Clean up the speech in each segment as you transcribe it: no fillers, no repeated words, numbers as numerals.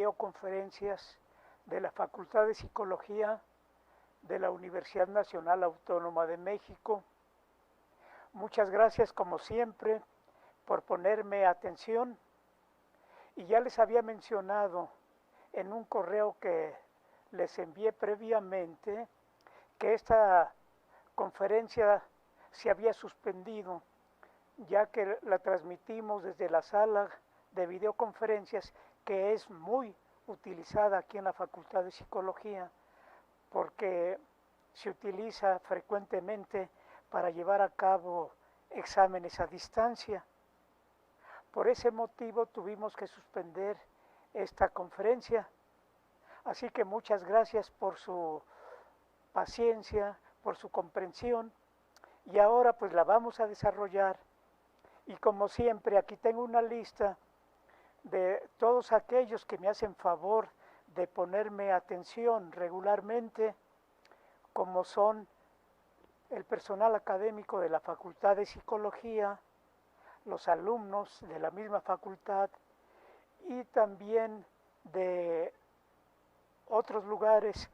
videoconferencias de la Facultad de Psicología de la Universidad Nacional Autónoma de México. Muchas gracias, como siempre, por ponerme atención. Y ya les había mencionado en un correo que les envié previamente que esta conferencia se había suspendido, ya que la transmitimos desde la sala de videoconferencias, que es muy utilizada aquí en la Facultad de Psicología, porque se utiliza frecuentemente para llevar a cabo exámenes a distancia. Por ese motivo tuvimos que suspender esta conferencia. Así que muchas gracias por su paciencia, por su comprensión. Y ahora pues la vamos a desarrollar. Y como siempre, aquí tengo una lista de todos aquellos que me hacen favor de ponerme atención regularmente, como son el personal académico de la Facultad de Psicología, los alumnos de la misma facultad y también de otros lugares,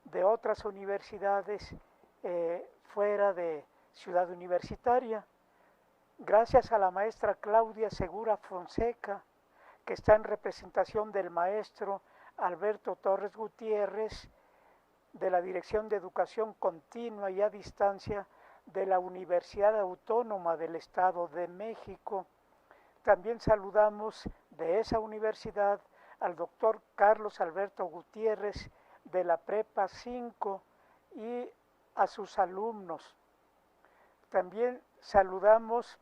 de otras universidades fuera de Ciudad Universitaria. Gracias a la maestra Claudia Segura Fonseca, que está en representación del maestro Alberto Torres Gutiérrez, de la Dirección de Educación Continua y a Distancia de la Universidad Autónoma del Estado de México. También saludamos de esa universidad al doctor Carlos Alberto Gutiérrez de la Prepa 5 y a sus alumnos. También saludamos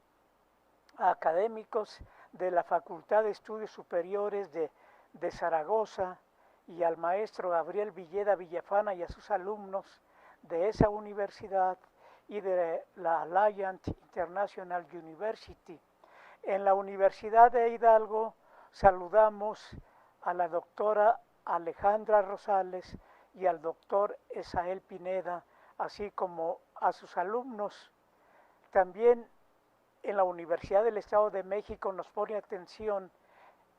a académicos de la Facultad de Estudios Superiores de Zaragoza y al maestro Gabriel Villeda Villafana y a sus alumnos de esa universidad y de la Alliant International University. En la Universidad de Hidalgo saludamos a la doctora Alejandra Rosales y al doctor Esael Pineda, así como a sus alumnos. También en la Universidad del Estado de México nos pone atención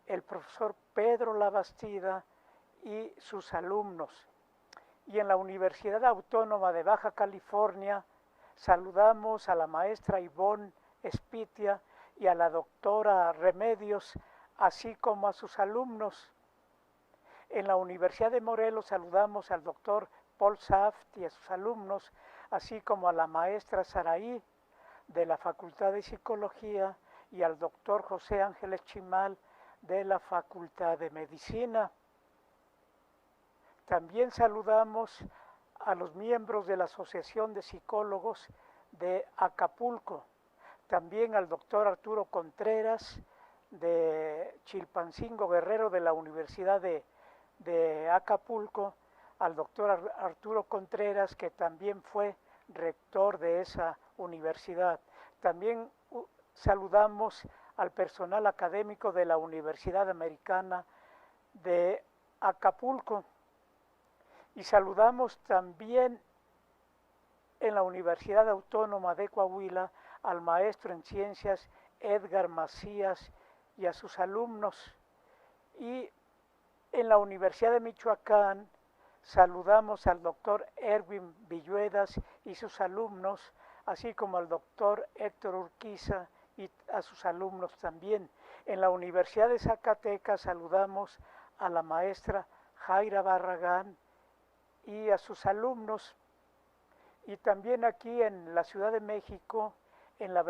el profesor Pedro Labastida y sus alumnos. Y en la Universidad Autónoma de Baja California saludamos a la maestra Ivonne Espitia y a la doctora Remedios, así como a sus alumnos. En la Universidad de Morelos saludamos al doctor Paul Saft y a sus alumnos, así como a la maestra Saraí de la Facultad de Psicología y al doctor José Ángeles Chimal de la Facultad de Medicina. También saludamos a los miembros de la Asociación de Psicólogos de Acapulco, también al doctor Arturo Contreras de Chilpancingo Guerrero de la Universidad de Acapulco, al doctor Arturo Contreras, que también fue rector de esa universidad. También saludamos al personal académico de la Universidad Americana de Acapulco. Y saludamos también en la Universidad Autónoma de Coahuila al maestro en ciencias Edgar Macías y a sus alumnos. Y en la Universidad de Michoacán saludamos al doctor Erwin Villuedas y sus alumnos, así como al doctor Héctor Urquiza y a sus alumnos también. En la Universidad de Zacatecas saludamos a la maestra Jaira Barragán y a sus alumnos. Y también aquí en la Ciudad de México, en la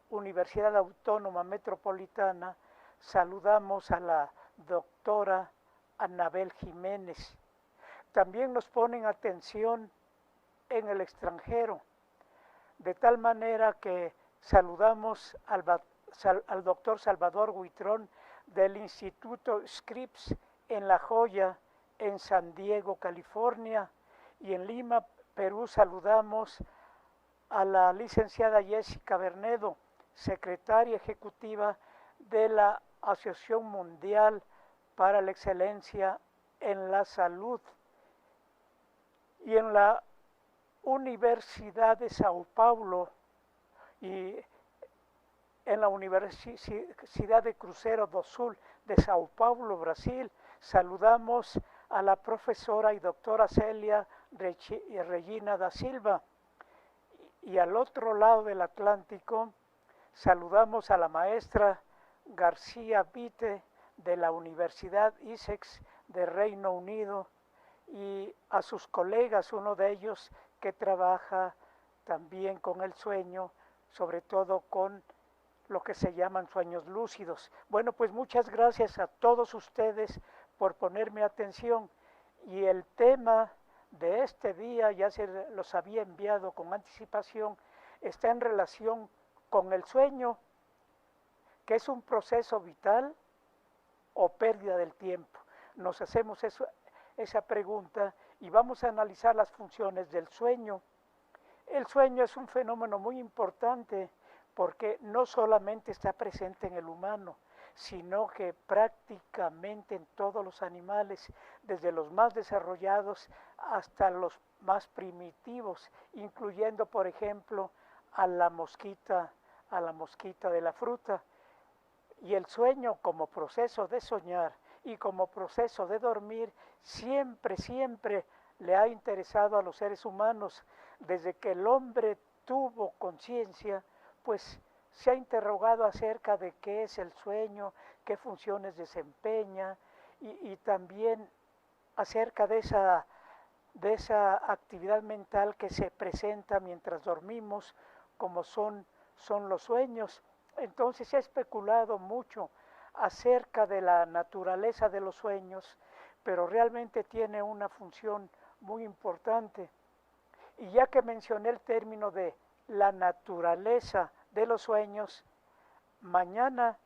Universidad Autónoma Metropolitana, saludamos a la doctora Anabel Jiménez. También nos ponen atención en el extranjero, de tal manera que saludamos al doctor Salvador Huitrón del Instituto Scripps en La Joya, en San Diego, California, y en Lima, Perú, saludamos a la licenciada Jessica Bernedo, secretaria ejecutiva de la Asociación Mundial para la Excelencia en la Salud. Y en la Universidad de Sao Paulo y en la Universidad de Cruzeiro do Sul de Sao Paulo, Brasil, Saludamos a la profesora y doctora Celia Regina da Silva. Y al otro lado del Atlántico saludamos a la maestra García Vite de la Universidad Essex de Reino Unido y a sus colegas, uno de ellos que trabaja también con el sueño, sobre todo con lo que se llaman sueños lúcidos. Bueno, pues muchas gracias a todos ustedes por ponerme atención, y el tema de este día, ya se los había enviado con anticipación, está en relación con el sueño, que es un proceso vital o pérdida del tiempo. Nos hacemos esa pregunta y vamos a analizar las funciones del sueño. El sueño es un fenómeno muy importante porque no solamente está presente en el humano, sino que prácticamente en todos los animales, desde los más desarrollados hasta los más primitivos, incluyendo, por ejemplo, a la mosquita de la fruta. Y el sueño, como proceso de soñar y como proceso de dormir, siempre le ha interesado a los seres humanos. Desde que el hombre tuvo conciencia, pues se ha interrogado acerca de qué es el sueño, qué funciones desempeña, y también acerca de esa actividad mental que se presenta mientras dormimos, como son los sueños. Entonces se ha especulado mucho acerca de la naturaleza de los sueños, pero realmente tiene una función muy importante. Y ya que mencioné el término de la naturaleza de los sueños, mañana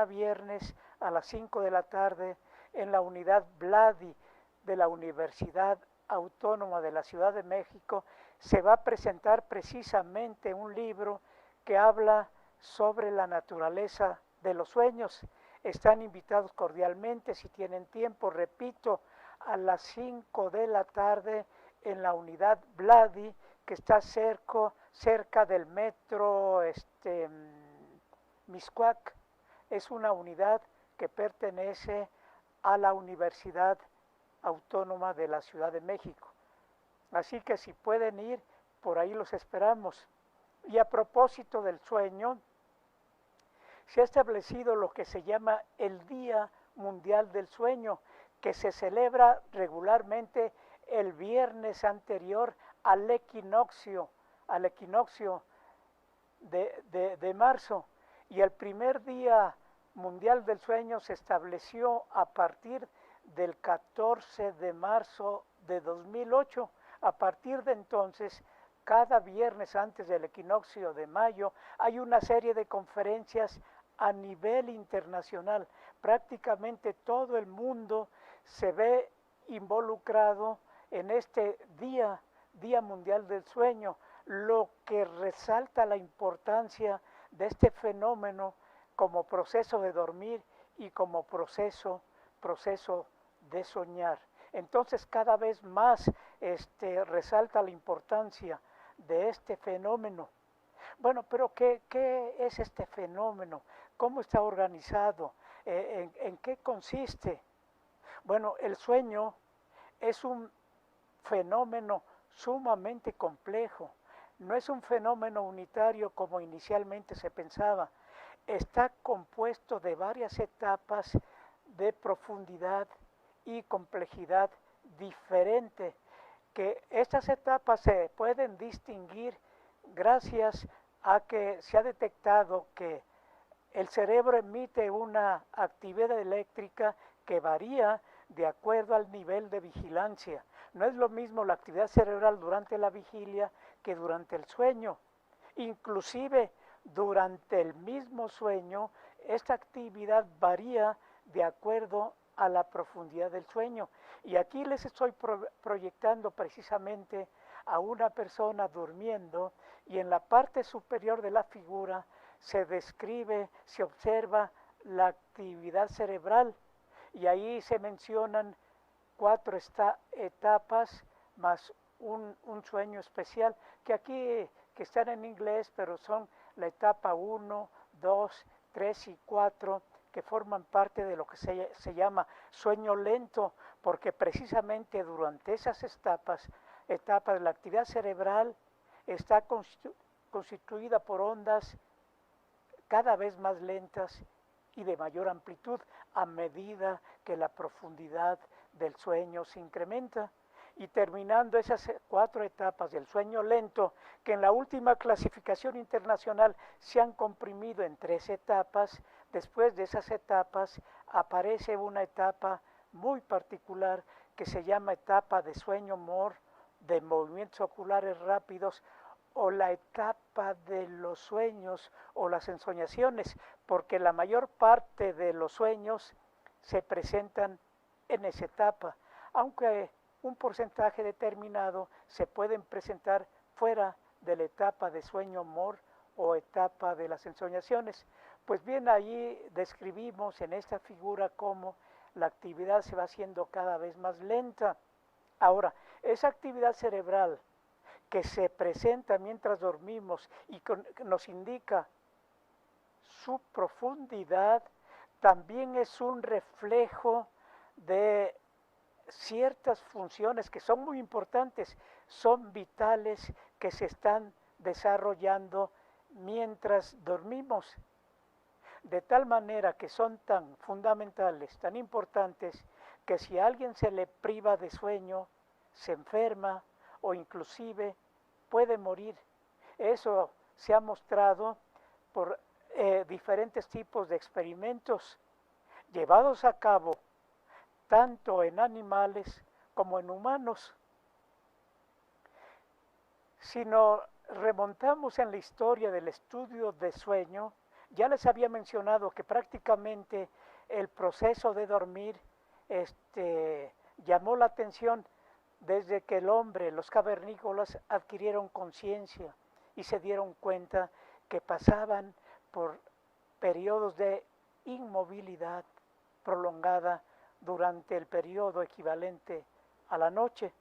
viernes a las 5 de la tarde, en la unidad Vladi de la Universidad Autónoma de la Ciudad de México, se va a presentar precisamente un libro que habla sobre la naturaleza de los sueños. Están invitados cordialmente, si tienen tiempo, repito, a las 5 de la tarde en la unidad Vladi, que está cerca del metro Miscuac. Es una unidad que pertenece a la Universidad Autónoma de la Ciudad de México. Así que si pueden ir, por ahí los esperamos. Y a propósito del sueño, se ha establecido lo que se llama el Día Mundial del Sueño, que se celebra regularmente el viernes anterior al equinoccio de marzo. Y el primer Día Mundial del Sueño se estableció a partir del 14 de marzo de 2008. A partir de entonces, cada viernes antes del equinoccio de mayo, hay una serie de conferencias a nivel internacional. Prácticamente todo el mundo se ve involucrado en este Día Mundial del Sueño, lo que resalta la importancia de este fenómeno como proceso de dormir y como proceso de soñar. Entonces cada vez más resalta la importancia de este fenómeno. Bueno, pero ¿qué es este fenómeno? ¿Cómo está organizado? ¿En qué consiste? Bueno, el sueño es un fenómeno sumamente complejo. No es un fenómeno unitario como inicialmente se pensaba. Está compuesto de varias etapas de profundidad y complejidad diferente, que estas etapas se pueden distinguir gracias a que se ha detectado que el cerebro emite una actividad eléctrica que varía de acuerdo al nivel de vigilancia. No es lo mismo la actividad cerebral durante la vigilia que durante el sueño. Inclusive durante el mismo sueño, esta actividad varía de acuerdo a la profundidad del sueño. Y aquí les estoy proyectando precisamente a una persona durmiendo, y en la parte superior de la figura se describe, se observa la actividad cerebral, y ahí se mencionan 4 etapas más un sueño especial, que aquí que están en inglés, pero son la etapa 1, 2, 3 y 4, que forman parte de lo que se llama sueño lento, porque precisamente durante esas etapas la actividad cerebral está constituida por ondas cada vez más lentas y de mayor amplitud a medida que la profundidad del sueño se incrementa. Y terminando esas 4 etapas del sueño lento, que en la última clasificación internacional se han comprimido en 3 etapas, después de esas etapas aparece una etapa muy particular que se llama etapa de sueño MOR, de movimientos oculares rápidos, o la etapa de los sueños o las ensoñaciones, porque la mayor parte de los sueños se presentan en esa etapa, aunque un porcentaje determinado se pueden presentar fuera de la etapa de sueño MOR o etapa de las ensoñaciones. Pues bien, allí describimos en esta figura cómo la actividad se va haciendo cada vez más lenta. Ahora, esa actividad cerebral que se presenta mientras dormimos y nos indica su profundidad, también es un reflejo de ciertas funciones que son muy importantes, son vitales, que se están desarrollando mientras dormimos, de tal manera que son tan fundamentales, tan importantes, que si a alguien se le priva de sueño, se enferma o inclusive puede morir. Eso se ha mostrado por diferentes tipos de experimentos llevados a cabo tanto en animales como en humanos. Si nos remontamos en la historia del estudio de sueño, ya les había mencionado que prácticamente el proceso de dormir llamó la atención desde que el hombre, los cavernícolas, adquirieron conciencia y se dieron cuenta que pasaban por periodos de inmovilidad prolongada durante el periodo equivalente a la noche.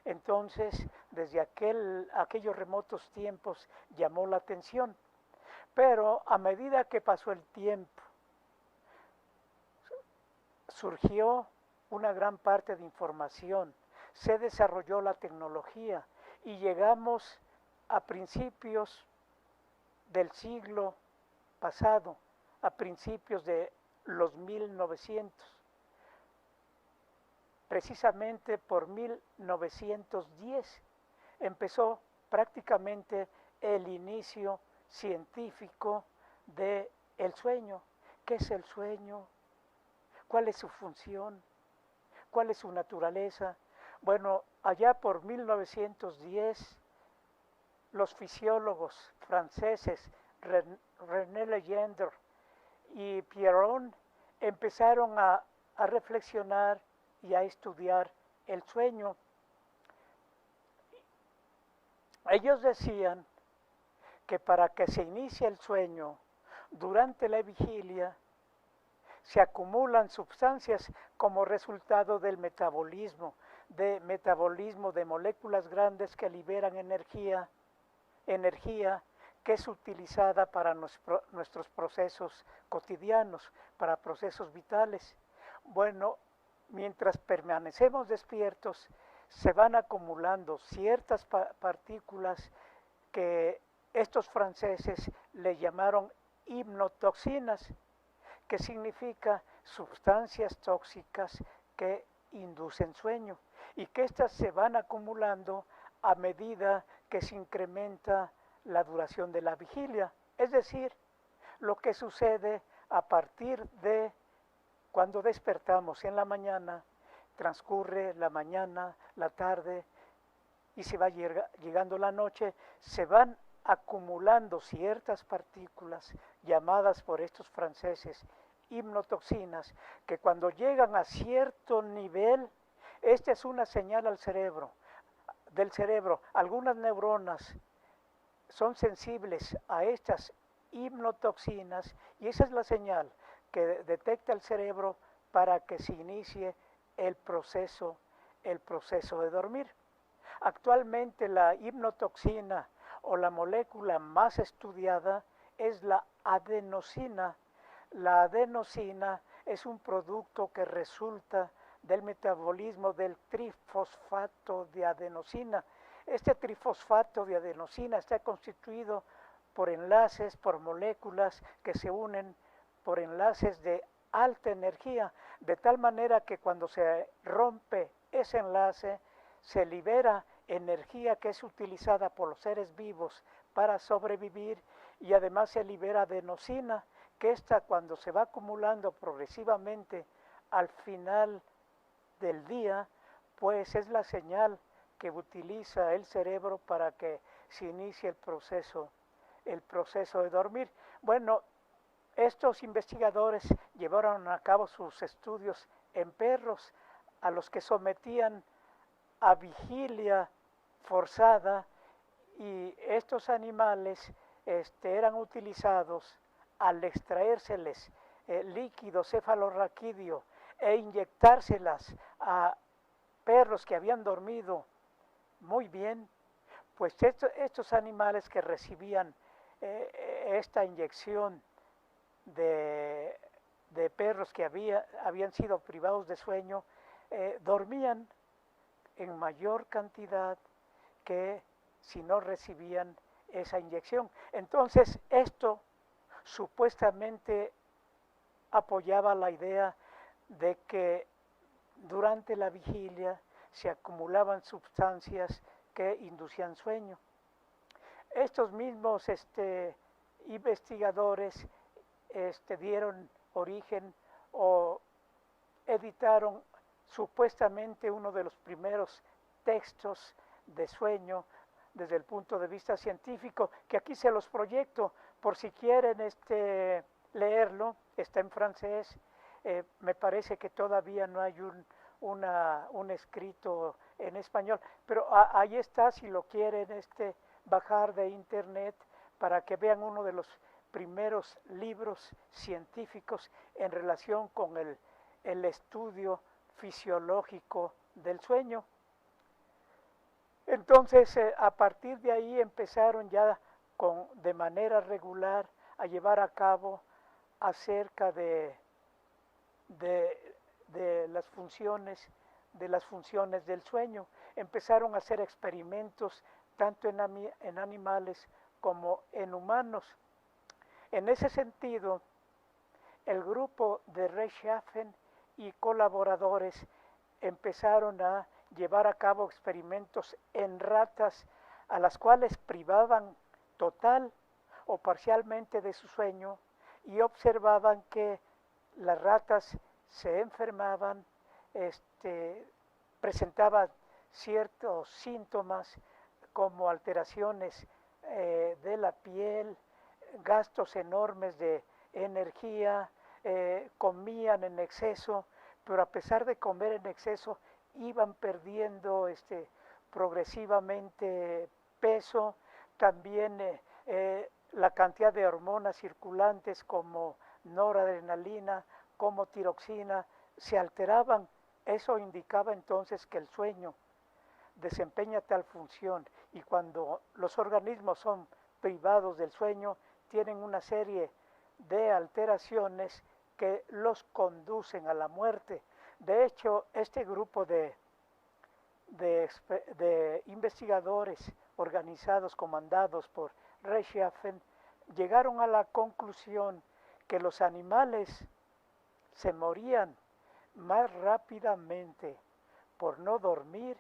Entonces, desde aquellos remotos tiempos llamó la atención. Pero a medida que pasó el tiempo, surgió una gran parte de información, se desarrolló la tecnología y llegamos a principios del siglo pasado, a principios de los 1900. Precisamente por 1910 empezó prácticamente el inicio científico del sueño. ¿Qué es el sueño? ¿Cuál es su función? ¿Cuál es su naturaleza? Bueno, allá por 1910, los fisiólogos franceses René Legendre y Pierron empezaron a reflexionar y a estudiar el sueño. Ellos decían que para que se inicie el sueño durante la vigilia se acumulan sustancias como resultado del metabolismo de moléculas grandes que liberan energía que es utilizada para nuestros procesos cotidianos, para procesos vitales. Bueno, mientras permanecemos despiertos, se van acumulando ciertas partículas que estos franceses le llamaron hipnotoxinas, que significa sustancias tóxicas que inducen sueño, y que éstas se van acumulando a medida que se incrementa la duración de la vigilia. Es decir, lo que sucede a partir de cuando despertamos en la mañana, transcurre la mañana, la tarde, y se va llegando la noche, se van acumulando ciertas partículas llamadas por estos franceses hipnotoxinas, que cuando llegan a cierto nivel, esta es una señal del cerebro. Algunas neuronas son sensibles a estas hipnotoxinas y esa es la señal que detecta el cerebro para que se inicie el proceso de dormir. Actualmente la hipnotoxina o la molécula más estudiada es la adenosina. La adenosina es un producto que resulta del metabolismo del trifosfato de adenosina. Este trifosfato de adenosina está constituido por enlaces, por moléculas que se unen por enlaces de alta energía, de tal manera que cuando se rompe ese enlace, se libera energía que es utilizada por los seres vivos para sobrevivir y además se libera adenosina, que esta cuando se va acumulando progresivamente al final del día, pues es la señal que utiliza el cerebro para que se inicie el proceso de dormir. Bueno, estos investigadores llevaron a cabo sus estudios en perros a los que sometían a vigilia forzada y estos animales eran utilizados al extraérseles líquido cefalorraquídeo e inyectárselas a perros que habían dormido muy bien, pues estos animales que recibían esta inyección de perros que habían sido privados de sueño, dormían en mayor cantidad que si no recibían esa inyección. Entonces esto supuestamente apoyaba la idea de que durante la vigilia se acumulaban sustancias que inducían sueño. Estos mismos investigadores dieron origen o editaron supuestamente uno de los primeros textos de sueño desde el punto de vista científico, que aquí se los proyecto por si quieren leerlo, está en francés, me parece que todavía no hay un escrito en español, pero ahí está si lo quieren bajar de internet para que vean uno de los primeros libros científicos en relación con el estudio fisiológico del sueño. Entonces, a partir de ahí empezaron ya de manera regular a llevar a cabo acerca de las funciones del sueño. Empezaron a hacer experimentos tanto en animales como en humanos. En ese sentido, el grupo de Rechtschaffen y colaboradores empezaron a llevar a cabo experimentos en ratas a las cuales privaban total o parcialmente de su sueño y observaban que las ratas se enfermaban, presentaban ciertos síntomas como alteraciones de la piel, gastos enormes de energía, comían en exceso, pero a pesar de comer en exceso iban perdiendo progresivamente peso, también la cantidad de hormonas circulantes como noradrenalina, como tiroxina, se alteraban. Eso indicaba entonces que el sueño desempeña tal función y cuando los organismos son privados del sueño tienen una serie de alteraciones que los conducen a la muerte. De hecho, este grupo de investigadores organizados, comandados por Rechtschaffen, llegaron a la conclusión que los animales se morían más rápidamente por no dormir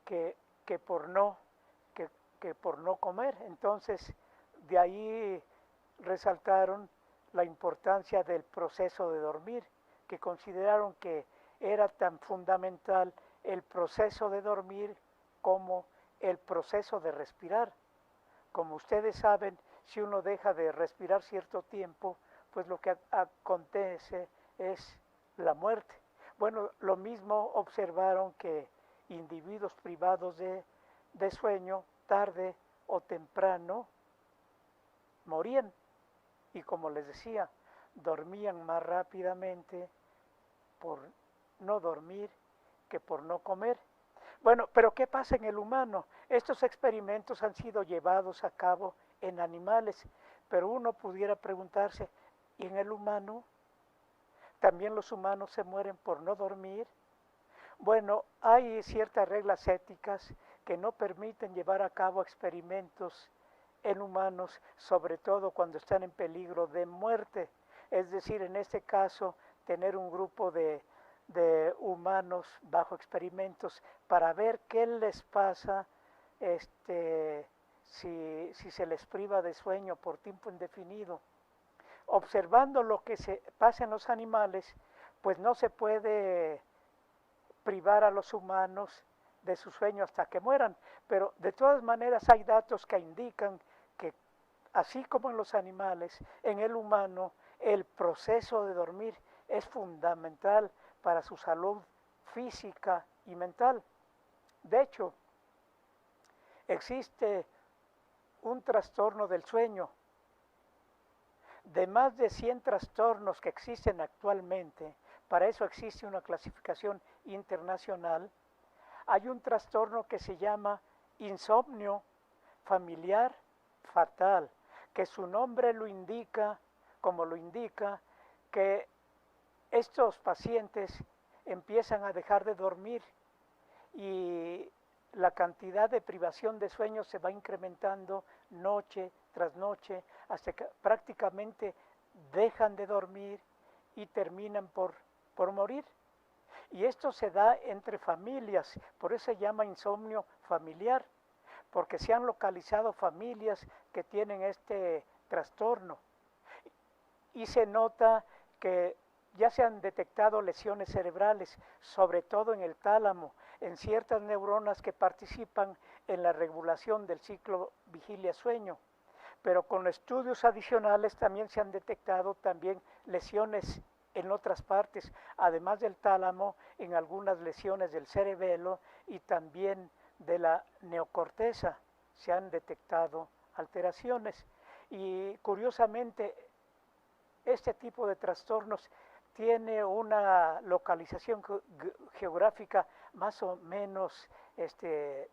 que por no comer. Entonces, de ahí resaltaron la importancia del proceso de dormir, que consideraron que era tan fundamental el proceso de dormir como el proceso de respirar. Como ustedes saben, si uno deja de respirar cierto tiempo, pues lo que acontece es la muerte. Bueno, lo mismo observaron que individuos privados de sueño, tarde o temprano, morían. Y como les decía, dormían más rápidamente por no dormir que por no comer. Bueno, pero ¿qué pasa en el humano? Estos experimentos han sido llevados a cabo en animales, pero uno pudiera preguntarse, Y en el humano, también los humanos se mueren por no dormir. Bueno, hay ciertas reglas éticas que no permiten llevar a cabo experimentos en humanos, sobre todo cuando están en peligro de muerte. Es decir, en este caso, tener un grupo de humanos bajo experimentos para ver qué les pasa si se les priva de sueño por tiempo indefinido. Observando lo que se pasa en los animales, pues no se puede privar a los humanos de su sueño hasta que mueran, pero de todas maneras hay datos que indican que así como en los animales, en el humano el proceso de dormir es fundamental para su salud física y mental. De hecho, existe un trastorno del sueño. De más de 100 trastornos que existen actualmente, para eso existe una clasificación internacional, hay un trastorno que se llama insomnio familiar fatal, que su nombre lo indica, como lo indica, que estos pacientes empiezan a dejar de dormir y la cantidad de privación de sueño se va incrementando noche tras noche hasta que prácticamente dejan de dormir y terminan por morir. Y esto se da entre familias, por eso se llama insomnio familiar, porque se han localizado familias que tienen este trastorno. Y se nota que ya se han detectado lesiones cerebrales, sobre todo en el tálamo, en ciertas neuronas que participan en la regulación del ciclo vigilia-sueño. Pero con estudios adicionales también se han detectado también lesiones en otras partes, además del tálamo, en algunas lesiones del cerebelo y también de la neocorteza se han detectado alteraciones. Y curiosamente, este tipo de trastornos tiene una localización geográfica más o menos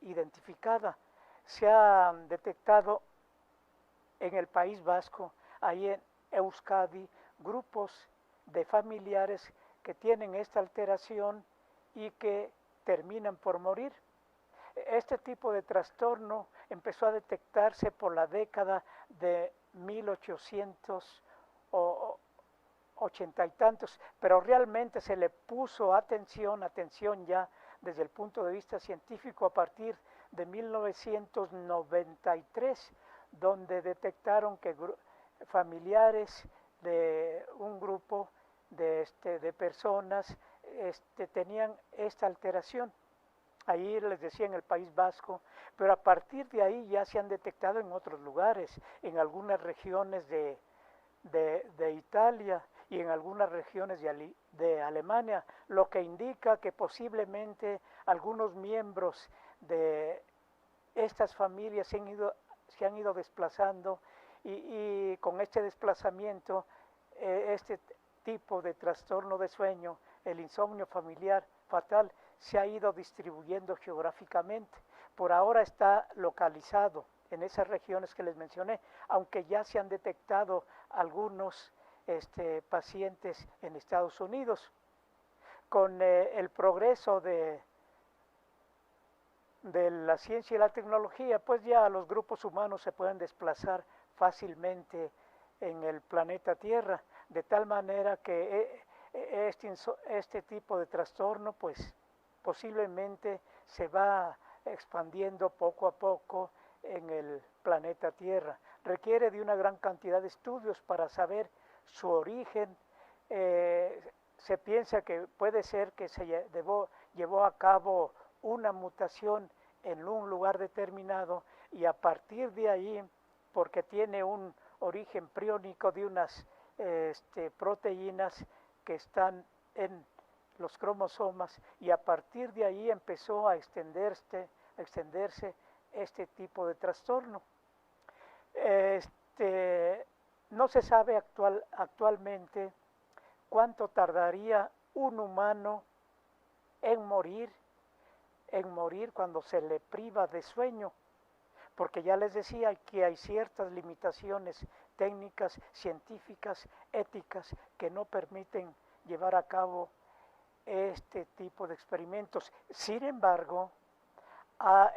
identificada. Se ha detectado en el País Vasco, ahí en Euskadi, grupos de familiares que tienen esta alteración y que terminan por morir. Este tipo de trastorno empezó a detectarse por la década de 1880 y tantos, pero realmente se le puso atención ya desde el punto de vista científico a partir de 1993, donde detectaron que familiares de un grupo de personas tenían esta alteración. Ahí les decía en el País Vasco, pero a partir de ahí ya se han detectado en otros lugares, en algunas regiones de Italia y en algunas regiones de Alemania, lo que indica que posiblemente algunos miembros de estas familias se han ido desplazando y con este desplazamiento, este tipo de trastorno de sueño, el insomnio familiar fatal, se ha ido distribuyendo geográficamente. Por ahora está localizado en esas regiones que les mencioné, aunque ya se han detectado algunos pacientes en Estados Unidos. Con el progreso de la ciencia y la tecnología, pues ya los grupos humanos se pueden desplazar fácilmente en el planeta Tierra, de tal manera que este tipo de trastorno, pues posiblemente se va expandiendo poco a poco en el planeta Tierra. Requiere de una gran cantidad de estudios para saber su origen. Se piensa que puede ser que se llevó a cabo una mutación en un lugar determinado y a partir de ahí, porque tiene un origen priónico de unas proteínas que están en los cromosomas, y a partir de ahí empezó a extenderse este tipo de trastorno. No se sabe actualmente cuánto tardaría un humano en morir cuando se le priva de sueño, porque ya les decía que hay ciertas limitaciones técnicas científicas, éticas, que no permiten llevar a cabo este tipo de experimentos. Sin embargo,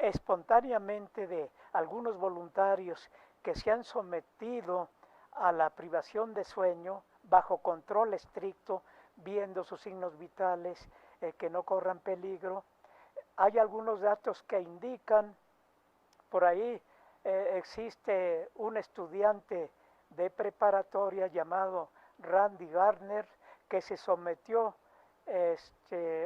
espontáneamente de algunos voluntarios que se han sometido a la privación de sueño bajo control estricto, viendo sus signos vitales, que no corran peligro. Hay algunos datos que indican, por ahí existe un estudiante de preparatoria llamado Randy Gardner que se sometió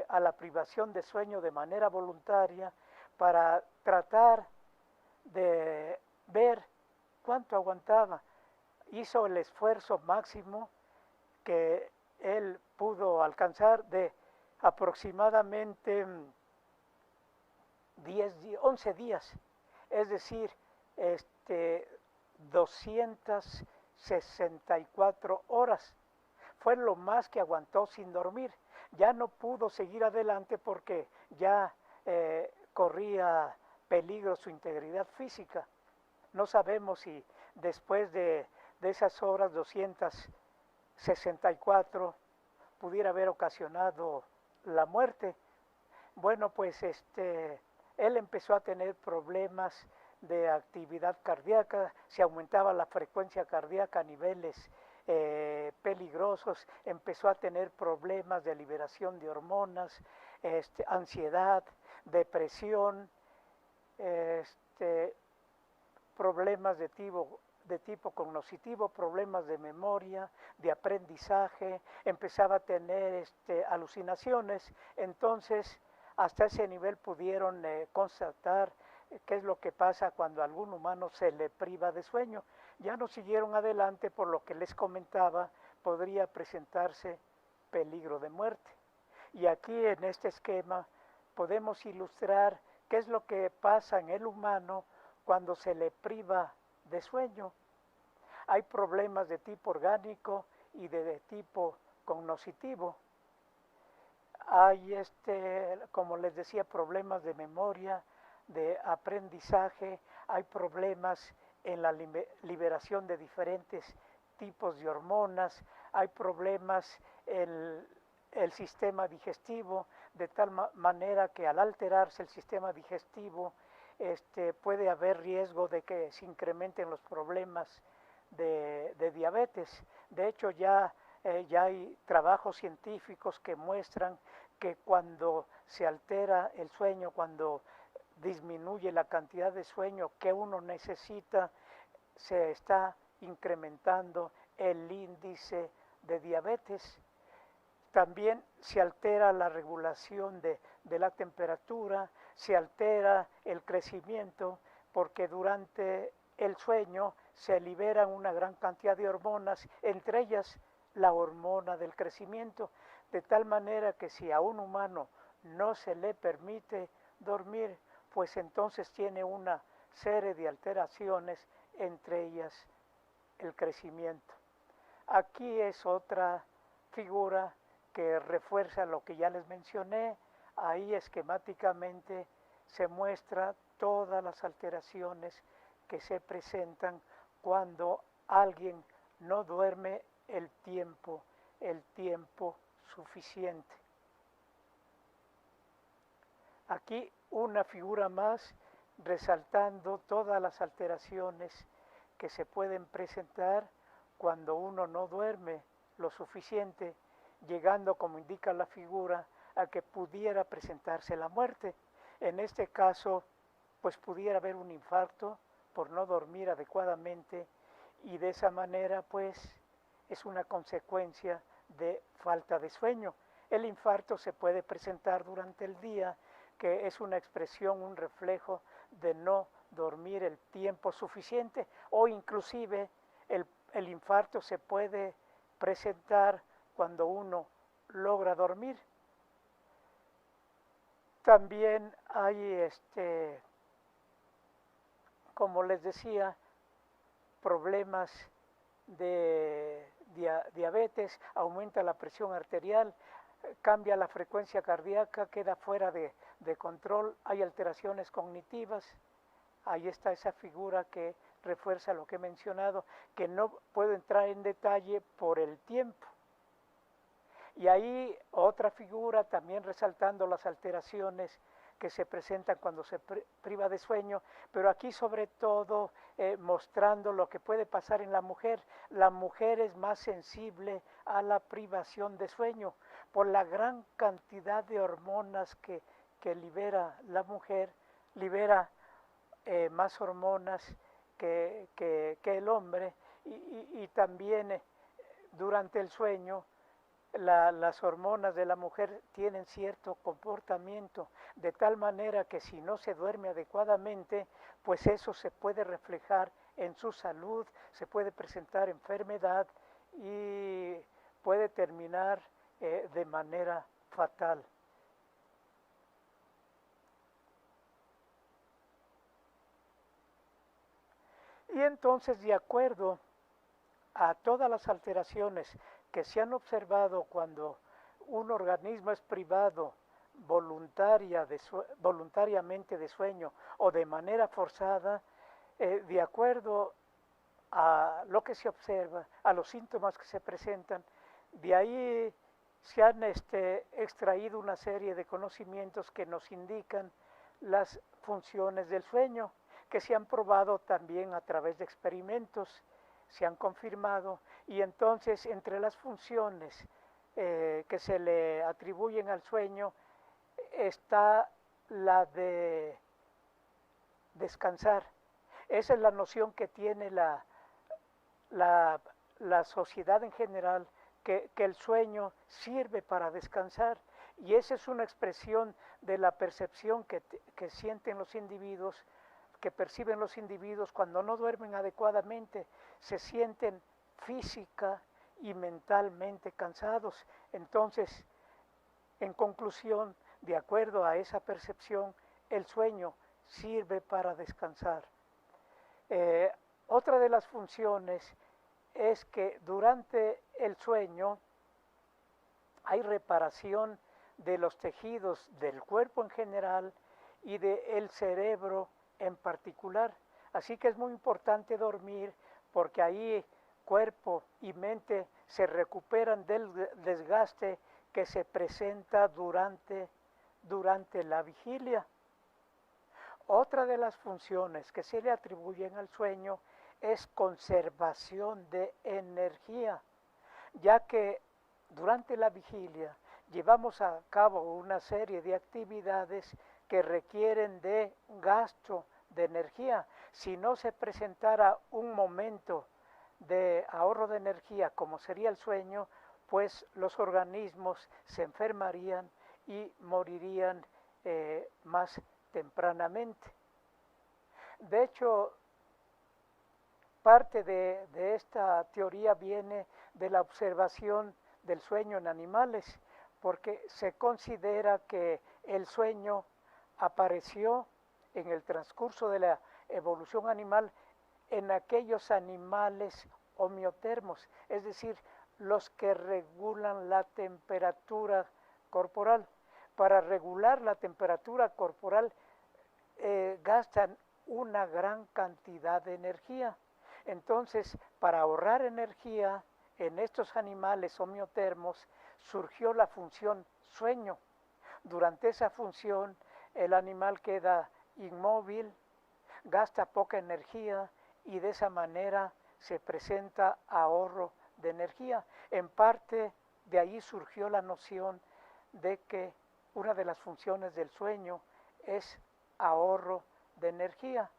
a la privación de sueño de manera voluntaria para tratar de ver cuánto aguantaba. Hizo el esfuerzo máximo que él pudo alcanzar de aproximadamente 11 días, es decir, 264 horas. Fue lo más que aguantó sin dormir. Ya no pudo seguir adelante porque ya corría peligro su integridad física. No sabemos si después de esas horas 264 pudiera haber ocasionado la muerte. Bueno, pues él empezó a tener problemas de actividad cardíaca, se aumentaba la frecuencia cardíaca a niveles peligrosos, empezó a tener problemas de liberación de hormonas, ansiedad, depresión, problemas de tipo cognitivo, problemas de memoria, de aprendizaje, empezaba a tener alucinaciones. Entonces, hasta ese nivel pudieron constatar qué es lo que pasa cuando a algún humano se le priva de sueño. Ya no siguieron adelante, por lo que les comentaba, podría presentarse peligro de muerte. Y aquí en este esquema podemos ilustrar qué es lo que pasa en el humano cuando se le priva de sueño. Hay problemas de tipo orgánico y de tipo cognitivo. Hay, como les decía, problemas de memoria, de aprendizaje, hay problemas en la liberación de diferentes tipos de hormonas, hay problemas en el sistema digestivo, de tal manera que al alterarse el sistema digestivo, puede haber riesgo de que se incrementen los problemas de diabetes. De hecho, ya hay trabajos científicos que muestran que cuando se altera el sueño, cuando disminuye la cantidad de sueño que uno necesita, se está incrementando el índice de diabetes. También se altera la regulación de la temperatura, se altera el crecimiento, porque durante el sueño se liberan una gran cantidad de hormonas, entre ellas la hormona del crecimiento, de tal manera que si a un humano no se le permite dormir, pues entonces tiene una serie de alteraciones, entre ellas el crecimiento. Aquí es otra figura que refuerza lo que ya les mencioné. Ahí esquemáticamente se muestra todas las alteraciones que se presentan cuando alguien no duerme el tiempo suficiente. Aquí una figura más resaltando todas las alteraciones que se pueden presentar cuando uno no duerme lo suficiente, llegando, como indica la figura, a que pudiera presentarse la muerte. En este caso, pues pudiera haber un infarto por no dormir adecuadamente, y de esa manera, pues, es una consecuencia de falta de sueño. El infarto se puede presentar durante el día, que es una expresión, un reflejo de no dormir el tiempo suficiente, o inclusive el infarto se puede presentar cuando uno logra dormir. También hay, como les decía, problemas de diabetes, aumenta la presión arterial, cambia la frecuencia cardíaca, queda fuera de control, hay alteraciones cognitivas. Ahí está esa figura que refuerza lo que he mencionado, que no puedo entrar en detalle por el tiempo. Y ahí otra figura también resaltando las alteraciones que se presentan cuando se priva de sueño, pero aquí sobre todo mostrando lo que puede pasar en la mujer. La mujer es más sensible a la privación de sueño por la gran cantidad de hormonas que libera la mujer, libera más hormonas que el hombre y también durante el sueño las hormonas de la mujer tienen cierto comportamiento, de tal manera que si no se duerme adecuadamente, pues eso se puede reflejar en su salud, se puede presentar enfermedad y puede terminar de manera fatal. Y entonces, de acuerdo a todas las alteraciones que se han observado cuando un organismo es privado voluntariamente de sueño o de manera forzada, de acuerdo a lo que se observa, a los síntomas que se presentan, de ahí se han extraído una serie de conocimientos que nos indican las funciones del sueño, que se han probado también a través de experimentos, se han confirmado, y entonces entre las funciones que se le atribuyen al sueño está la de descansar. Esa es la noción que tiene la sociedad en general, que el sueño sirve para descansar, y esa es una expresión de la percepción que sienten los individuos, que perciben los individuos cuando no duermen adecuadamente, se sienten física y mentalmente cansados. Entonces, en conclusión, de acuerdo a esa percepción, el sueño sirve para descansar. Otra de las funciones es que durante el sueño hay reparación de los tejidos del cuerpo en general y del cerebro en particular. Así que es muy importante dormir porque ahí cuerpo y mente se recuperan del desgaste que se presenta durante la vigilia. Otra de las funciones que se le atribuyen al sueño es conservación de energía, ya que durante la vigilia llevamos a cabo una serie de actividades que requieren de gasto de energía. Si no se presentara un momento de ahorro de energía como sería el sueño, pues los organismos se enfermarían y morirían más tempranamente. De hecho, parte de esta teoría viene de la observación del sueño en animales, porque se considera que el sueño apareció en el transcurso de la evolución animal en aquellos animales homeotermos, es decir, los que regulan la temperatura corporal. Para regular la temperatura corporal gastan una gran cantidad de energía. Entonces, para ahorrar energía en estos animales homeotermos surgió la función sueño. Durante esa función el animal queda inmóvil, gasta poca energía y de esa manera se presenta ahorro de energía. En parte de ahí surgió la noción de que una de las funciones del sueño es ahorro de energía.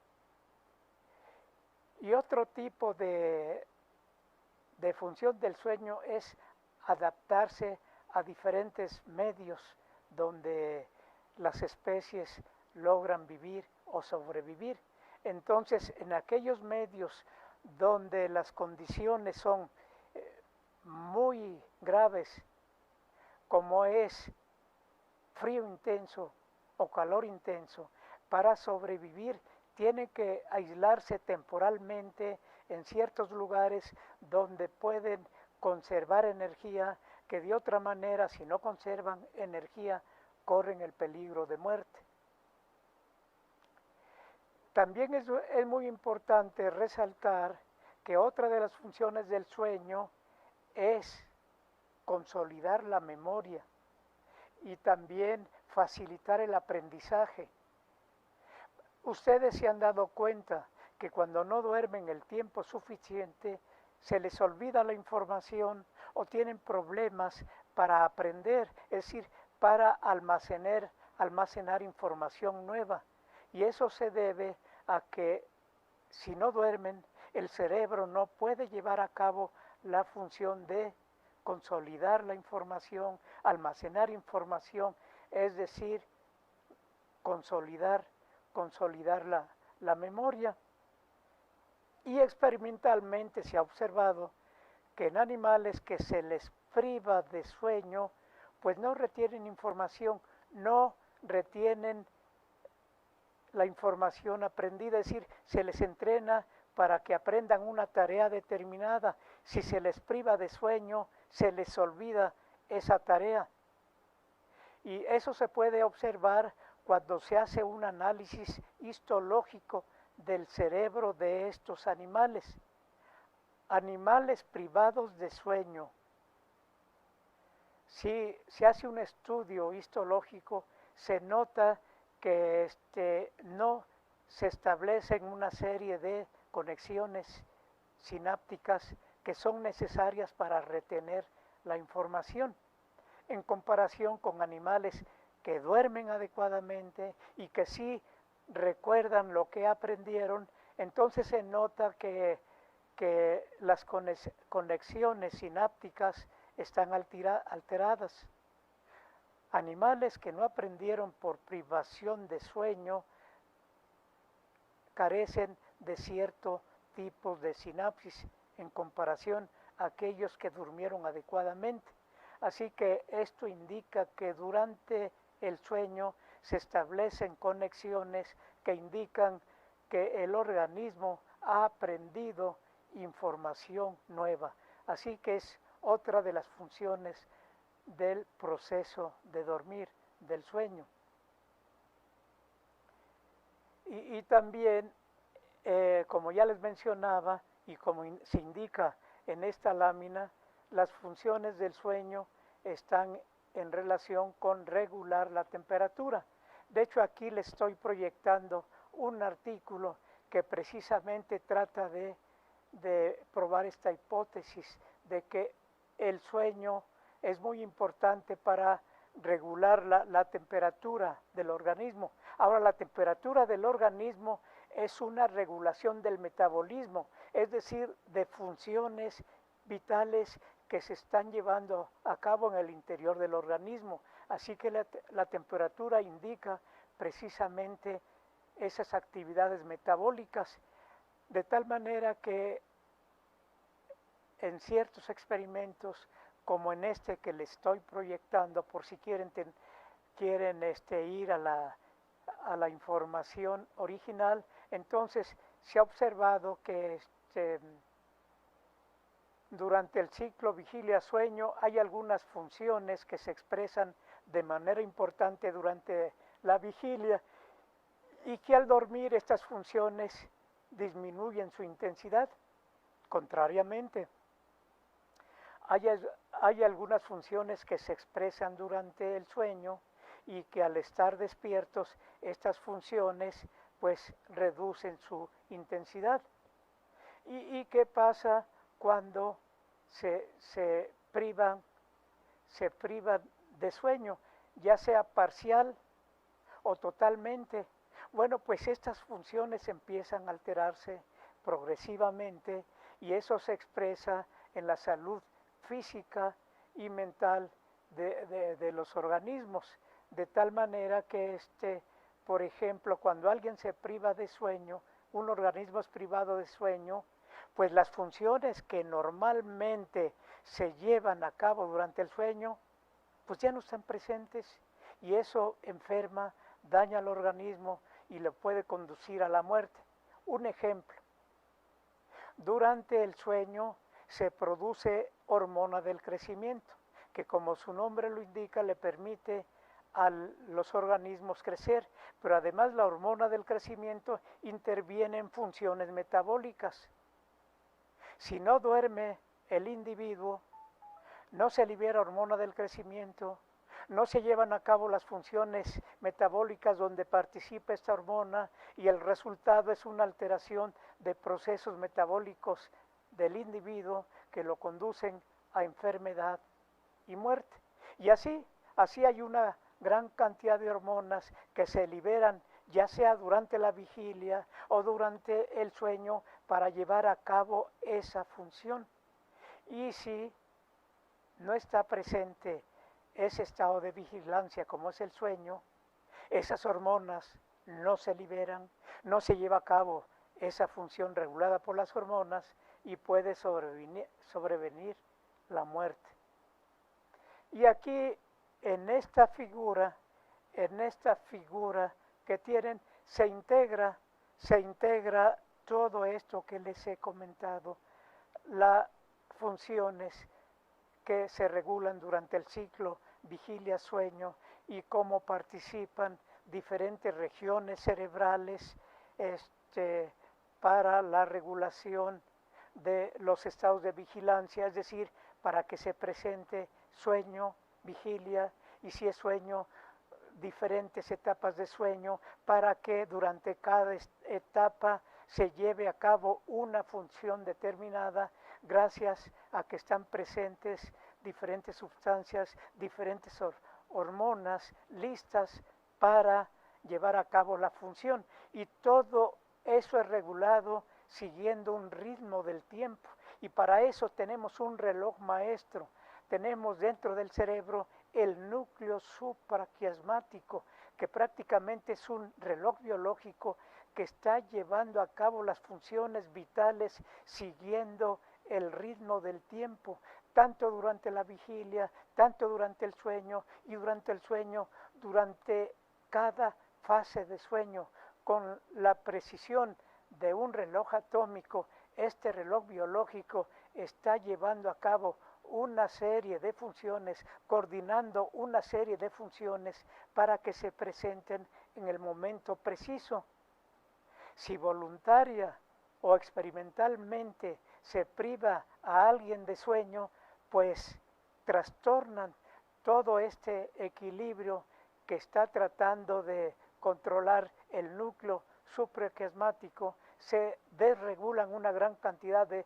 Y otro tipo de función del sueño es adaptarse a diferentes medios donde las especies logran vivir o sobrevivir. Entonces, en aquellos medios donde las condiciones son muy graves, como es frío intenso o calor intenso, para sobrevivir tienen que aislarse temporalmente en ciertos lugares donde pueden conservar energía, que de otra manera, si no conservan energía, corren el peligro de muerte. También es muy importante resaltar que otra de las funciones del sueño es consolidar la memoria y también facilitar el aprendizaje. Ustedes se han dado cuenta que cuando no duermen el tiempo suficiente, se les olvida la información o tienen problemas para aprender, es decir, para almacenar información nueva. Y eso se debe a que si no duermen, el cerebro no puede llevar a cabo la función de consolidar la información, almacenar información, es decir, consolidar la memoria. Y experimentalmente se ha observado que en animales que se les priva de sueño, pues no retienen información, no retienen la información aprendida, es decir, se les entrena para que aprendan una tarea determinada. Si se les priva de sueño, se les olvida esa tarea. Y eso se puede observar cuando se hace un análisis histológico del cerebro de estos animales. Animales privados de sueño. Si se hace un estudio histológico, se nota que no se establecen una serie de conexiones sinápticas que son necesarias para retener la información, en comparación con animales que duermen adecuadamente y que sí recuerdan lo que aprendieron. Entonces se nota que las conexiones sinápticas están alteradas. Animales que no aprendieron por privación de sueño carecen de cierto tipo de sinapsis en comparación a aquellos que durmieron adecuadamente. Así que esto indica que durante el sueño se establecen conexiones que indican que el organismo ha aprendido información nueva. Así que es otra de las funciones del proceso de dormir, del sueño. Y también, como ya les mencionaba y como se indica en esta lámina, las funciones del sueño están en relación con regular la temperatura. De hecho, aquí les estoy proyectando un artículo que precisamente trata de probar esta hipótesis de que el sueño es muy importante para regular la temperatura del organismo. Ahora, la temperatura del organismo es una regulación del metabolismo, es decir, de funciones vitales que se están llevando a cabo en el interior del organismo. Así que la temperatura indica precisamente esas actividades metabólicas, de tal manera que en ciertos experimentos, como en este que les estoy proyectando, por si quieren ir a la información original, entonces se ha observado que durante el ciclo vigilia-sueño hay algunas funciones que se expresan de manera importante durante la vigilia y que al dormir estas funciones disminuyen su intensidad. Contrariamente, hay algunas funciones que se expresan durante el sueño y que al estar despiertos estas funciones pues reducen su intensidad. ¿Y qué pasa cuando se privan de sueño, ya sea parcial o totalmente? Bueno, pues estas funciones empiezan a alterarse progresivamente y eso se expresa en la salud física y mental de los organismos, de tal manera que por ejemplo, cuando alguien se priva de sueño, un organismo es privado de sueño, pues las funciones que normalmente se llevan a cabo durante el sueño, pues ya no están presentes y eso enferma, daña al organismo y le puede conducir a la muerte. Un ejemplo, durante el sueño se produce hormona del crecimiento, que como su nombre lo indica, le permite a los organismos crecer, pero además la hormona del crecimiento interviene en funciones metabólicas. Si no duerme el individuo, no se libera hormona del crecimiento, no se llevan a cabo las funciones metabólicas donde participa esta hormona y el resultado es una alteración de procesos metabólicos del individuo que lo conducen a enfermedad y muerte. Y así hay una gran cantidad de hormonas que se liberan ya sea durante la vigilia o durante el sueño para llevar a cabo esa función. Y si no está presente ese estado de vigilancia como es el sueño, esas hormonas no se liberan, no se lleva a cabo esa función regulada por las hormonas y puede sobrevenir la muerte. Y aquí en esta figura que tienen, se integra todo esto que les he comentado, las funciones que se regulan durante el ciclo vigilia-sueño y cómo participan diferentes regiones cerebrales para la regulación de los estados de vigilancia, es decir, para que se presente sueño, vigilia, y si es sueño, diferentes etapas de sueño, para que durante cada etapa se lleve a cabo una función determinada gracias a que están presentes diferentes sustancias, diferentes hormonas listas para llevar a cabo la función. Y todo eso es regulado siguiendo un ritmo del tiempo. Y para eso tenemos un reloj maestro. Tenemos dentro del cerebro el núcleo supraquiasmático, que prácticamente es un reloj biológico que está llevando a cabo las funciones vitales siguiendo el ritmo del tiempo, tanto durante la vigilia, tanto durante el sueño y durante el sueño, durante cada fase de sueño, con la precisión de un reloj atómico. Este reloj biológico está llevando a cabo una serie de funciones, coordinando una serie de funciones para que se presenten en el momento preciso. Si voluntaria o experimentalmente se priva a alguien de sueño, pues trastornan todo este equilibrio que está tratando de controlar el núcleo supraquiasmático, se desregulan una gran cantidad de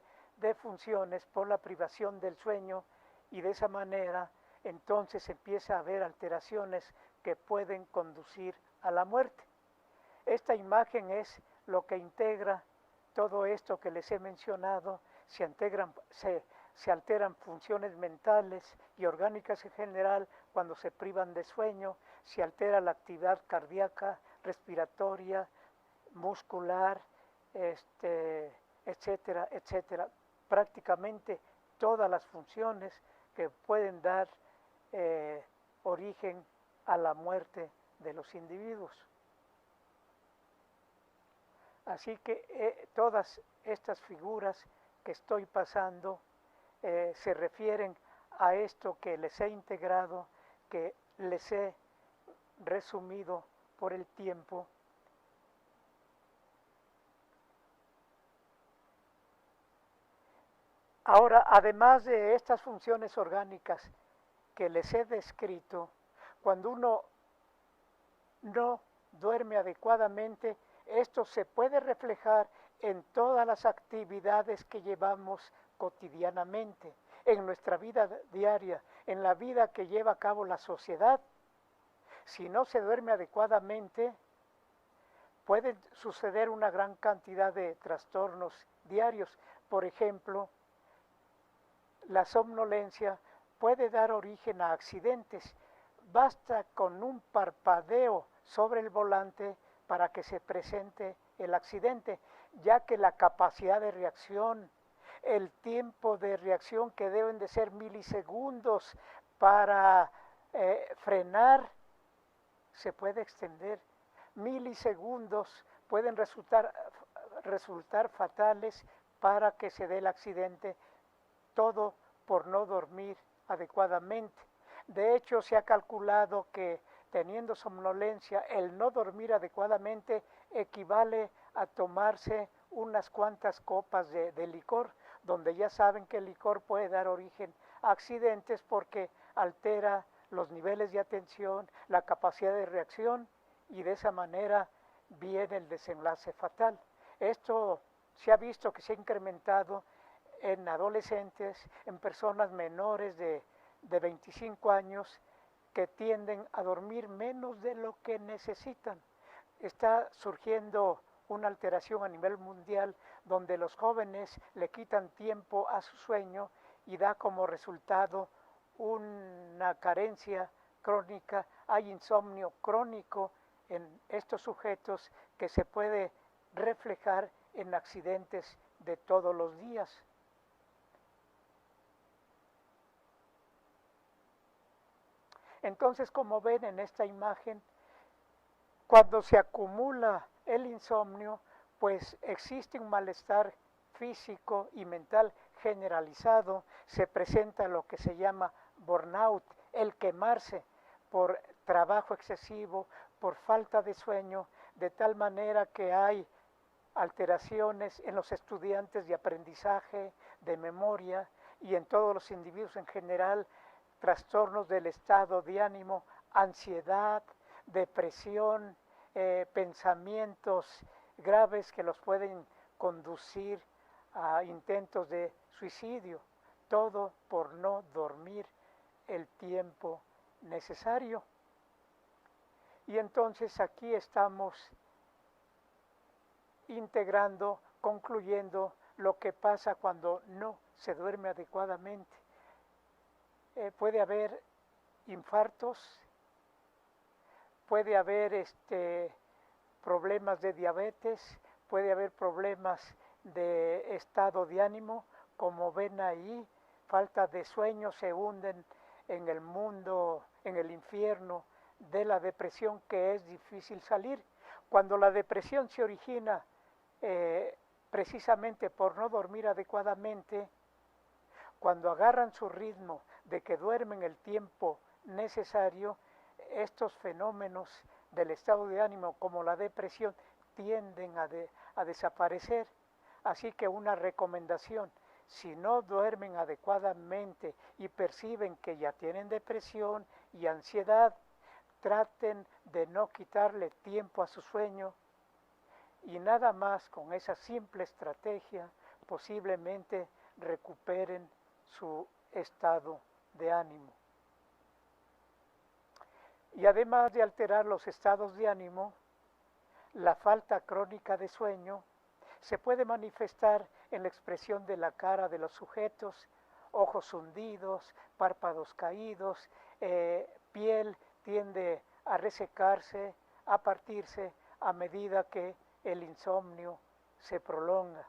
funciones por la privación del sueño y de esa manera entonces empieza a haber alteraciones que pueden conducir a la muerte. Esta imagen es lo que integra todo esto que les he mencionado, se alteran funciones mentales y orgánicas en general cuando se privan de sueño, se altera la actividad cardíaca, respiratoria, muscular, etcétera, etcétera. Prácticamente todas las funciones que pueden dar origen a la muerte de los individuos. Así que todas estas figuras que estoy pasando se refieren a esto que les he integrado, que les he resumido por el tiempo. Ahora, además de estas funciones orgánicas que les he descrito, cuando uno no duerme adecuadamente, esto se puede reflejar en todas las actividades que llevamos cotidianamente, en nuestra vida diaria, en la vida que lleva a cabo la sociedad. Si no se duerme adecuadamente, puede suceder una gran cantidad de trastornos diarios. Por ejemplo, la somnolencia puede dar origen a accidentes. Basta con un parpadeo sobre el volante para que se presente el accidente, ya que la capacidad de reacción, el tiempo de reacción que deben de ser milisegundos para frenar, se puede extender. Milisegundos pueden resultar fatales para que se dé el accidente, todo por no dormir adecuadamente. De hecho, se ha calculado que teniendo somnolencia, el no dormir adecuadamente equivale a tomarse unas cuantas copas de licor, donde ya saben que el licor puede dar origen a accidentes porque altera los niveles de atención, la capacidad de reacción y de esa manera viene el desenlace fatal. Esto se ha visto que se ha incrementado en adolescentes, en personas menores de 25 años que tienden a dormir menos de lo que necesitan. Está surgiendo una alteración a nivel mundial donde los jóvenes le quitan tiempo a su sueño y da como resultado una carencia crónica, hay insomnio crónico en estos sujetos que se puede reflejar en accidentes de todos los días. Entonces, como ven en esta imagen, cuando se acumula el insomnio, pues existe un malestar físico y mental generalizado, se presenta lo que se llama burnout, el quemarse por trabajo excesivo, por falta de sueño, de tal manera que hay alteraciones en los estudiantes de aprendizaje, de memoria y en todos los individuos en general, trastornos del estado de ánimo, ansiedad, depresión, pensamientos graves que los pueden conducir a intentos de suicidio, todo por no dormir el tiempo necesario. Y entonces aquí estamos integrando, concluyendo lo que pasa cuando no se duerme adecuadamente. Puede haber infartos, puede haber problemas de diabetes, puede haber problemas de estado de ánimo, como ven ahí, falta de sueño, se hunden en el mundo, en el infierno de la depresión, que es difícil salir. Cuando la depresión se origina precisamente por no dormir adecuadamente, cuando agarran su ritmo de que duermen el tiempo necesario, estos fenómenos del estado de ánimo como la depresión tienden a desaparecer. Así que una recomendación, si no duermen adecuadamente y perciben que ya tienen depresión y ansiedad, traten de no quitarle tiempo a su sueño y nada más con esa simple estrategia posiblemente recuperen su estado de ánimo. Y además de alterar los estados de ánimo, la falta crónica de sueño se puede manifestar en la expresión de la cara de los sujetos, ojos hundidos, párpados caídos, piel tiende a resecarse, a partirse a medida que el insomnio se prolonga.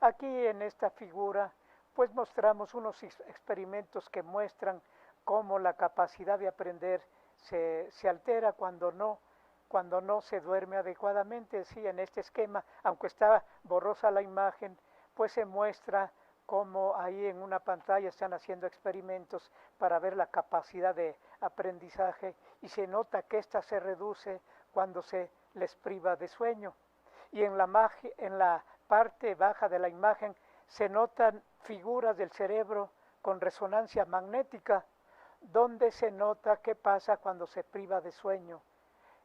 Aquí en esta figura pues mostramos unos experimentos que muestran cómo la capacidad de aprender se altera cuando no se duerme adecuadamente. Sí, en este esquema, aunque está borrosa la imagen, pues se muestra cómo ahí en una pantalla están haciendo experimentos para ver la capacidad de aprendizaje y se nota que ésta se reduce cuando se les priva de sueño. Y en la parte baja de la imagen se notan figuras del cerebro con resonancia magnética, donde se nota qué pasa cuando se priva de sueño,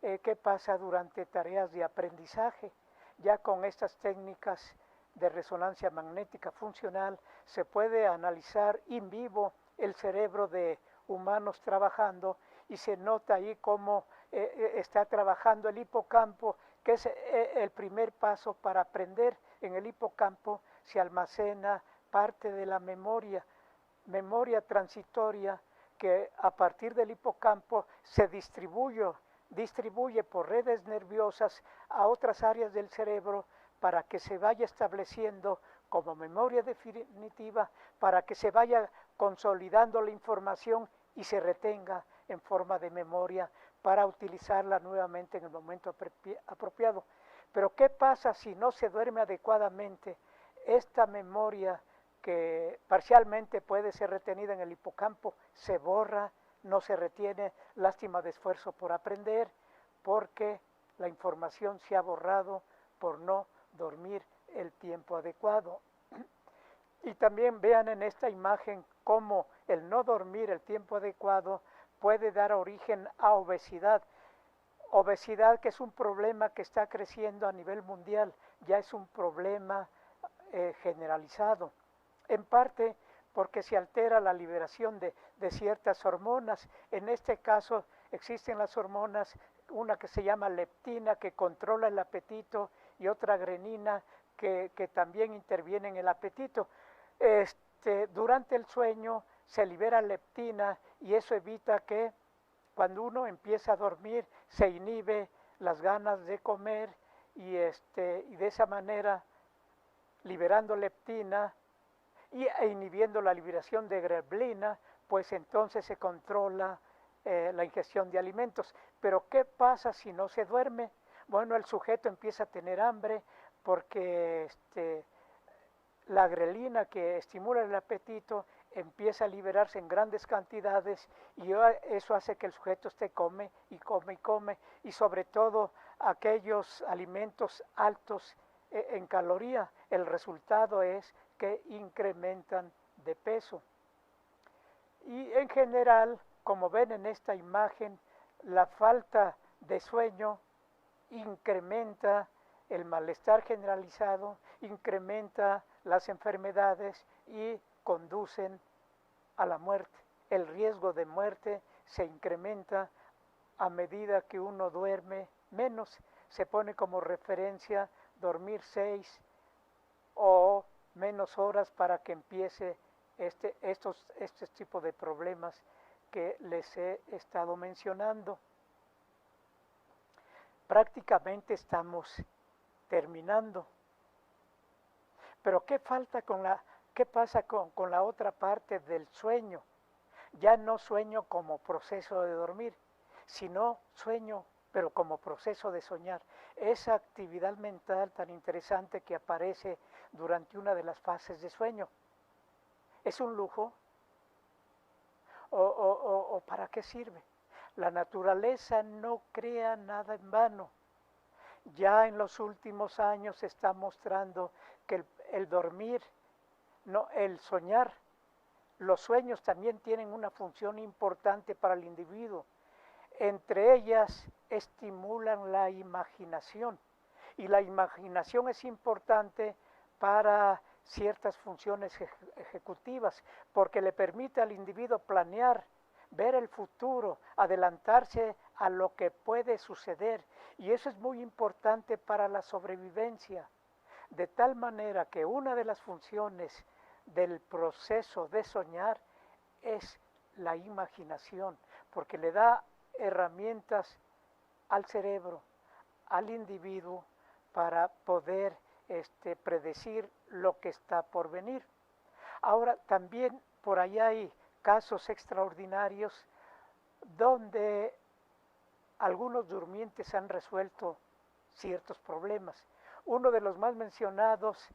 qué pasa durante tareas de aprendizaje. Ya con estas técnicas de resonancia magnética funcional se puede analizar in vivo el cerebro de humanos trabajando y se nota ahí cómo está trabajando el hipocampo, que es el primer paso para aprender. En el hipocampo se almacena parte de la memoria transitoria que a partir del hipocampo se distribuye por redes nerviosas a otras áreas del cerebro para que se vaya estableciendo como memoria definitiva, para que se vaya consolidando la información y se retenga en forma de memoria para utilizarla nuevamente en el momento apropiado. Pero ¿qué pasa si no se duerme adecuadamente? Esta memoria que parcialmente puede ser retenida en el hipocampo se borra, no se retiene, lástima de esfuerzo por aprender, porque la información se ha borrado por no dormir el tiempo adecuado. Y también vean en esta imagen cómo el no dormir el tiempo adecuado puede dar origen a obesidad. Obesidad, que es un problema que está creciendo a nivel mundial, ya es un problema generalizado. En parte porque se altera la liberación de ciertas hormonas. En este caso existen las hormonas, una que se llama leptina, que controla el apetito, y otra grenina, que también interviene en el apetito. Durante el sueño se libera leptina y eso evita que cuando uno empieza a dormir se inhibe las ganas de comer y de esa manera, liberando leptina e inhibiendo la liberación de grelina, pues entonces se controla la ingestión de alimentos. Pero ¿qué pasa si no se duerme? Bueno, el sujeto empieza a tener hambre porque la grelina, que estimula el apetito, empieza a liberarse en grandes cantidades, y eso hace que el sujeto come y come y come, y sobre todo aquellos alimentos altos en caloría. El resultado es que incrementan de peso. Y en general, como ven en esta imagen, la falta de sueño incrementa el malestar generalizado, incrementa las enfermedades y conducen a la muerte. El riesgo de muerte se incrementa a medida que uno duerme menos. Se pone como referencia dormir 6 o menos horas para que empiece estos tipos de problemas que les he estado mencionando. Prácticamente estamos terminando. Pero ¿qué pasa con la otra parte del sueño? Ya no sueño como proceso de dormir, sino sueño, pero como proceso de soñar. Esa actividad mental tan interesante que aparece durante una de las fases de sueño. ¿Es un lujo? ¿O para qué sirve? La naturaleza no crea nada en vano. Ya en los últimos años se está mostrando que el dormir, no, el soñar, los sueños también tienen una función importante para el individuo. Entre ellas estimulan la imaginación, y la imaginación es importante para ciertas funciones ejecutivas, porque le permite al individuo planear, ver el futuro, adelantarse a lo que puede suceder, y eso es muy importante para la sobrevivencia, de tal manera que una de las funciones del proceso de soñar es la imaginación, porque le da herramientas al cerebro, al individuo, para poder predecir lo que está por venir. Ahora, también por allá hay casos extraordinarios donde algunos durmientes han resuelto ciertos problemas. Uno de los más mencionados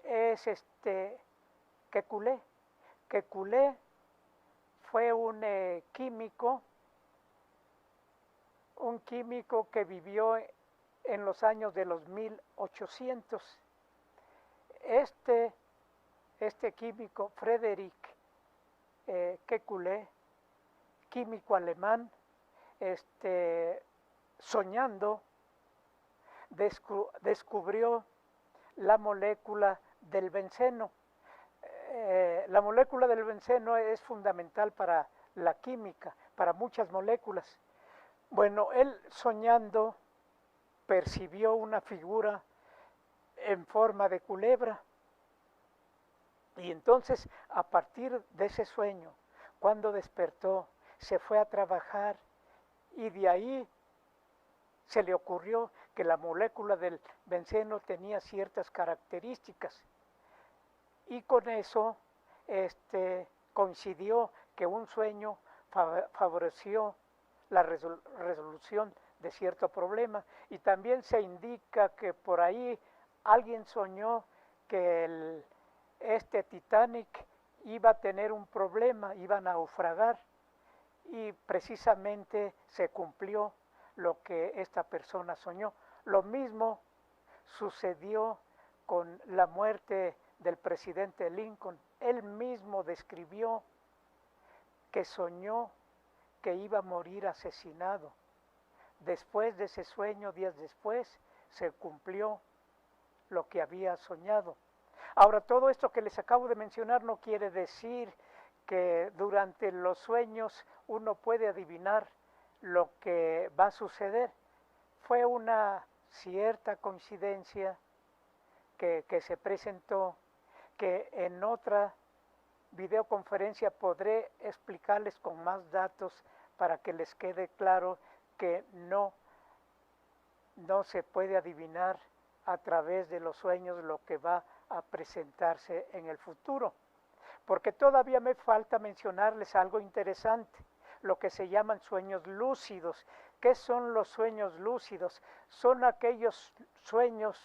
es Kekulé. Kekulé fue un químico que vivió en los años de los 1800. Este químico, Frederick Kekulé, químico alemán, soñando, descubrió la molécula del benceno. La molécula del benceno es fundamental para la química, para muchas moléculas. Bueno, él soñando percibió una figura en forma de culebra, y entonces a partir de ese sueño, cuando despertó, se fue a trabajar, y de ahí se le ocurrió que la molécula del benceno tenía ciertas características, y con eso coincidió que un sueño favoreció la resolución de cierto problema. Y también se indica que por ahí alguien soñó que Titanic iba a tener un problema, iba a naufragar, y precisamente se cumplió lo que esta persona soñó. Lo mismo sucedió con la muerte del presidente Lincoln. Él mismo describió que soñó que iba a morir asesinado. Después de ese sueño, días después, se cumplió lo que había soñado. Ahora, todo esto que les acabo de mencionar no quiere decir que durante los sueños uno puede adivinar lo que va a suceder. Fue una cierta coincidencia que se presentó, que en otra videoconferencia podré explicarles con más datos para que les quede claro que no se puede adivinar a través de los sueños lo que va a presentarse en el futuro. Porque todavía me falta mencionarles algo interesante, lo que se llaman sueños lúcidos. ¿Qué son los sueños lúcidos? Son aquellos sueños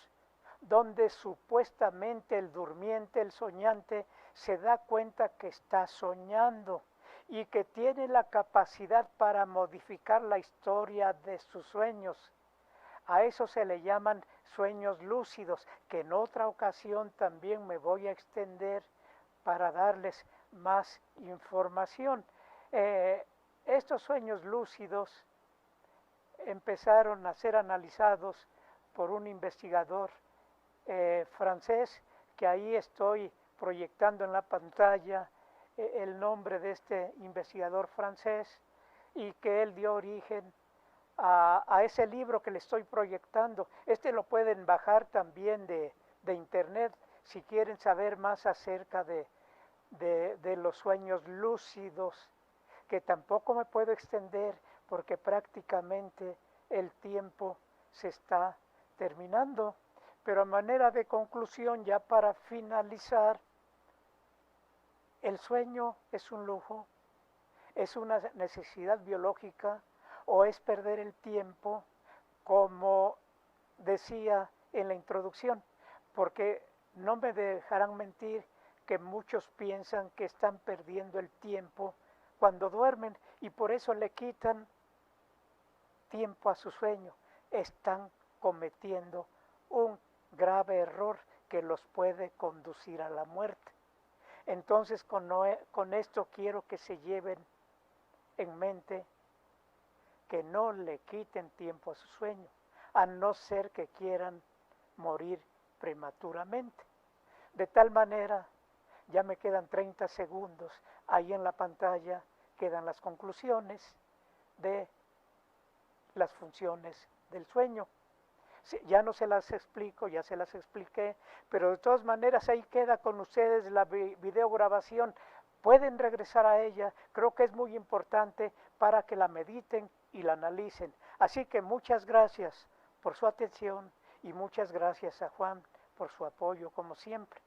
donde supuestamente el durmiente, el soñante, se da cuenta que está soñando y que tiene la capacidad para modificar la historia de sus sueños. A eso se le llaman sueños lúcidos, que en otra ocasión también me voy a extender para darles más información. Estos sueños lúcidos empezaron a ser analizados por un investigador francés, que ahí estoy proyectando en la pantalla el nombre de este investigador francés, y que él dio origen a ese libro que le estoy proyectando. Este lo pueden bajar también de internet si quieren saber más acerca de los sueños lúcidos, que tampoco me puedo extender porque prácticamente el tiempo se está terminando. Pero a manera de conclusión, ya para finalizar, el sueño es un lujo, es una necesidad biológica o es perder el tiempo, como decía en la introducción, porque no me dejarán mentir que muchos piensan que están perdiendo el tiempo cuando duermen y por eso le quitan tiempo a su sueño. Están cometiendo un grave error que los puede conducir a la muerte. Entonces con esto quiero que se lleven en mente que no le quiten tiempo a su sueño, a no ser que quieran morir prematuramente. De tal manera, ya me quedan 30 segundos, ahí en la pantalla quedan las conclusiones de las funciones del sueño. Ya no se las explico, ya se las expliqué, pero de todas maneras ahí queda con ustedes la videograbación. Pueden regresar a ella, creo que es muy importante para que la mediten y la analicen. Así que muchas gracias por su atención y muchas gracias a Juan por su apoyo como siempre.